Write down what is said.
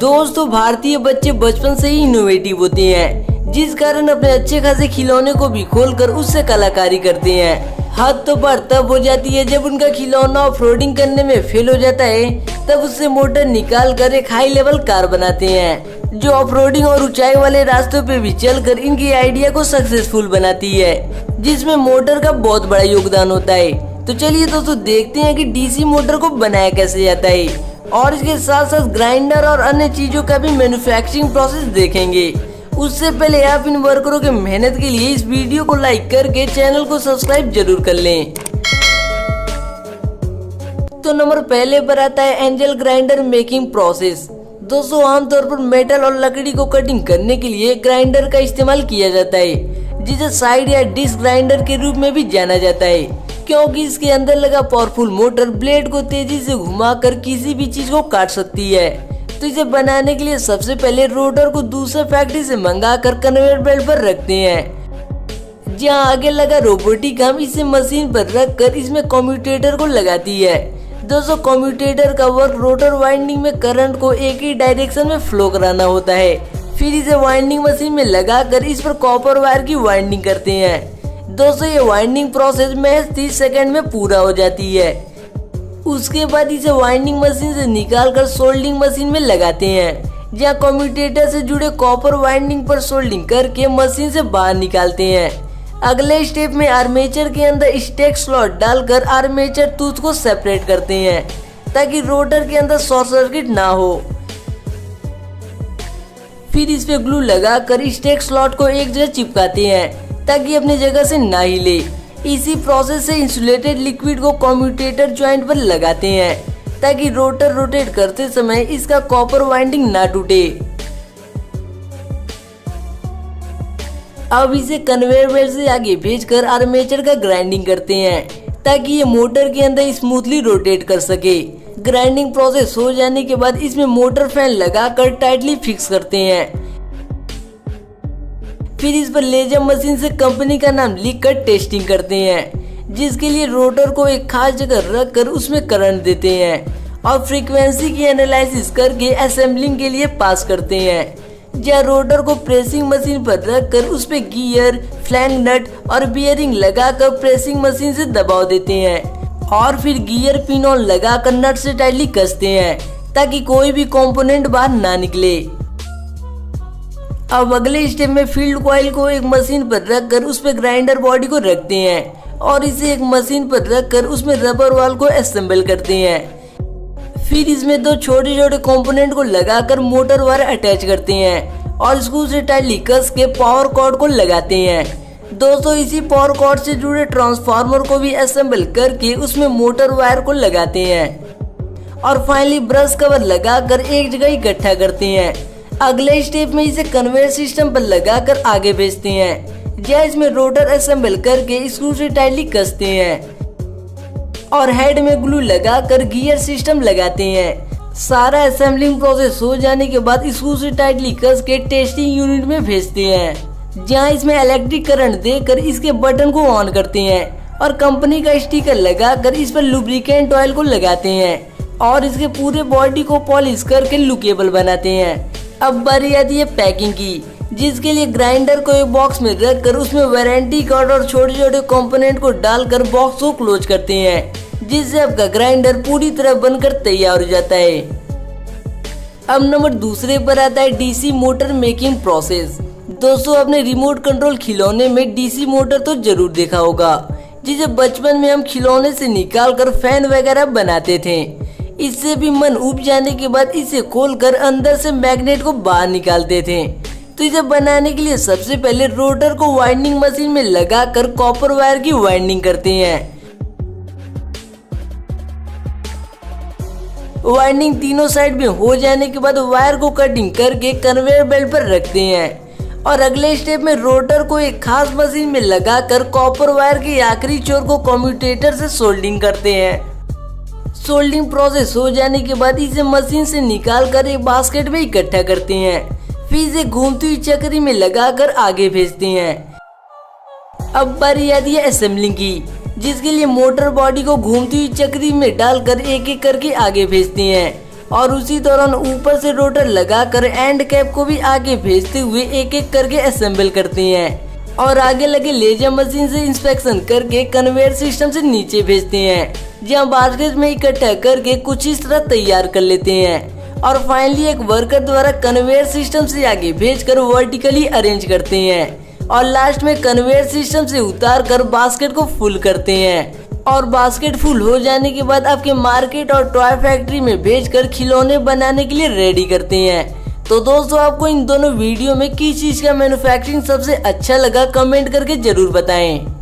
दोस्तों भारतीय बच्चे बचपन से ही इनोवेटिव होते हैं, जिस कारण अपने अच्छे खासे खिलौने को भी खोलकर उससे कलाकारी करते हैं। हद तो पर तब हो जाती है जब उनका खिलौना ऑफ-रोडिंग करने में फेल हो जाता है, तब उससे मोटर निकाल कर एक हाई लेवल कार बनाते हैं जो ऑफ-रोडिंग और ऊंचाई वाले रास्तों पे भी चलकर इनकी आइडिया को सक्सेसफुल बनाती है, जिसमें मोटर का बहुत बड़ा योगदान होता है। तो चलिए दोस्तों देखते हैं कि डीसी मोटर को बनाया कैसे जाता है, और इसके साथ साथ ग्राइंडर और अन्य चीजों का भी मैन्युफैक्चरिंग प्रोसेस देखेंगे। उससे पहले आप इन वर्करों के मेहनत के लिए इस वीडियो को लाइक करके चैनल को सब्सक्राइब जरूर कर लें। तो नंबर पहले पर आता है एंजल ग्राइंडर मेकिंग प्रोसेस। दोस्तों आमतौर पर मेटल और लकड़ी को कटिंग करने के लिए ग्राइंडर का इस्तेमाल किया जाता है, जिसे साइड या डिस्क ग्राइंडर के रूप में भी जाना जाता है, क्योंकि इसके अंदर लगा पावरफुल मोटर ब्लेड को तेजी से घुमाकर किसी भी चीज को काट सकती है। तो इसे बनाने के लिए सबसे पहले रोटर को दूसरे फैक्ट्री से मंगाकर कन्वेयर बेल्ट पर रखते हैं, जहां आगे लगा रोबोटिक आर्म इसे मशीन पर रखकर इसमें कम्यूटेटर को लगाती है। दोस्तों कम्यूटेटर का वर्क रोटर वाइंडिंग में करंट को एक ही डायरेक्शन में फ्लो कराना होता है, फिर इसे वाइंडिंग मशीन में लगाकर इस पर कॉपर वायर की वाइंडिंग करते हैं। दोस्तों ये वाइंडिंग प्रोसेस महज 30 सेकंड में पूरा हो जाती है। उसके बाद इसे वाइंडिंग मशीन से निकालकर सोल्डिंग मशीन में लगाते हैं, जहां कम्यूटेटर से जुड़े कॉपर वाइंडिंग पर सोल्डिंग करके मशीन से बाहर निकालते हैं। अगले स्टेप में आर्मेचर के अंदर स्टेक स्लॉट डालकर आर्मेचर टूथ को सेपरेट करते हैं, ताकि रोटर के अंदर शॉर्ट सर्किट ना हो। फिर इस पे ग्लू लगाकर स्टेक स्लॉट को एक जगह चिपकाते हैं, ताकि अपनी जगह से ना हिले। इसी प्रोसेस से इंसुलेटेड लिक्विड को कम्यूटेटर जॉइंट पर लगाते हैं, ताकि रोटर रोटेट करते समय इसका कॉपर वाइंडिंग ना टूटे। अब इसे कन्वेयर बेल्ट से आगे भेजकर आर्मेचर का ग्राइंडिंग करते हैं, ताकि ये मोटर के अंदर स्मूथली रोटेट कर सके। ग्राइंडिंग प्रोसेस हो जाने के बाद इसमें मोटर फैन लगाकर टाइटली फिक्स करते हैं। फिर इस पर लेजर मशीन से कंपनी का नाम लिखकर टेस्टिंग करते हैं, जिसके लिए रोटर को एक खास जगह रखकर उसमें करंट देते हैं और फ्रीक्वेंसी की एनालिसिस करके असेंबलिंग के लिए पास करते हैं, जहाँ रोटर को प्रेसिंग मशीन पर रखकर उस पे गियर, फ्लैंक नट और बियरिंग लगाकर प्रेसिंग मशीन से दबाव देते हैं, और फिर गियर पिन ऑन लगाकर नट से टाइटली कसते हैं, ताकि कोई भी कंपोनेंट बाहर ना निकले। अब अगले स्टेप में फील्ड कॉइल को एक मशीन पर रखकर उस पर ग्राइंडर बॉडी को रखते हैं, और इसे एक मशीन पर रखकर उसमें रबर वाल को असेंबल करते हैं। फिर इसमें दो छोटे छोटे कंपोनेंट को लगाकर मोटर वायर अटैच करते हैं, और स्क्रू से टाइटली कस के पावर कॉर्ड को लगाते हैं। दोस्तों इसी पावर कॉर्ड से जुड़े ट्रांसफार्मर को भी असेंबल करके उसमें मोटर वायर को लगाते हैं, और फाइनली ब्रश कवर लगाकर एक जगह इकट्ठा करते हैं। अगले स्टेप में इसे कन्वेयर सिस्टम पर लगाकर आगे भेजते हैं, जहाँ इसमें रोटर असेंबल करके स्क्रू से टाइटली कसते हैं, और हेड में ग्लू लगाकर गियर सिस्टम लगाते हैं। सारा असेंबलिंग प्रोसेस हो जाने के बाद स्क्रू से टाइटली कस के टेस्टिंग यूनिट में भेजते हैं, जहाँ इसमें इलेक्ट्रिक करंट देकर इसके बटन को ऑन करते हैं, और कंपनी का स्टिकर लगाकर इस पर लुब्रिकेंट ऑयल को लगाते हैं, और इसके पूरे बॉडी को पॉलिश करके लुकेबल बनाते हैं। अब बारी आती है पैकिंग की, जिसके लिए ग्राइंडर को एक बॉक्स में रखकर उसमें वारंटी कार्ड और छोटे छोटे कंपोनेंट को डालकर बॉक्स को क्लोज करते हैं, जिससे आपका ग्राइंडर पूरी तरह बनकर तैयार हो जाता है। अब नंबर दूसरे पर आता है डीसी मोटर मेकिंग प्रोसेस। दोस्तों आपने रिमोट कंट्रोल खिलौने में डीसी मोटर तो जरूर देखा होगा, जिसे बचपन में हम खिलौने से निकालकर फैन वगैरह बनाते थे। इससे भी मन उब जाने के बाद इसे खोलकर अंदर से मैग्नेट को बाहर निकालते थे। तो इसे बनाने के लिए सबसे पहले रोटर को वाइंडिंग मशीन में लगाकर कॉपर वायर की वाइंडिंग करते हैं। वाइंडिंग तीनों साइड में हो जाने के बाद वायर को कटिंग करके कन्वेयर बेल्ट पर रखते हैं, और अगले स्टेप में रोटर को एक खास मशीन में लगाकर कॉपर वायर के आखिरी छोर को कम्यूटेटर से सोल्डिंग करते हैं। सोल्डिंग प्रोसेस हो जाने के बाद इसे मशीन से निकालकर एक बास्केट में इकट्ठा करते हैं, फिर इसे घूमती हुई चक्री में लगाकर आगे भेजते हैं। अब बारी आती है असेंबलिंग की, जिसके लिए मोटर बॉडी को घूमती हुई चक्री में डालकर एक एक करके आगे भेजते हैं, और उसी दौरान ऊपर से रोटर लगाकर एंड कैप को भी आगे भेजते हुए एक एक करके असेंबल करती हैं और आगे लगे लेजर मशीन से इंस्पेक्शन करके कन्वेयर सिस्टम से नीचे भेजते हैं, जहां बास्केट में इकट्ठा करके कुछ इस तरह तैयार कर लेते हैं और फाइनली एक वर्कर द्वारा कन्वेयर सिस्टम से आगे भेजकर वर्टिकली अरेंज करते हैं और लास्ट में कन्वेयर सिस्टम से उतार कर बास्केट को फुल करते हैं और बास्केट फुल हो जाने के बाद आपके मार्केट और टॉय फैक्ट्री में भेजकर खिलौने बनाने के लिए रेडी करते हैं। तो दोस्तों आपको इन दोनों वीडियो में किस चीज का मैन्युफैक्चरिंग सबसे अच्छा लगा कमेंट करके जरूर बताएं।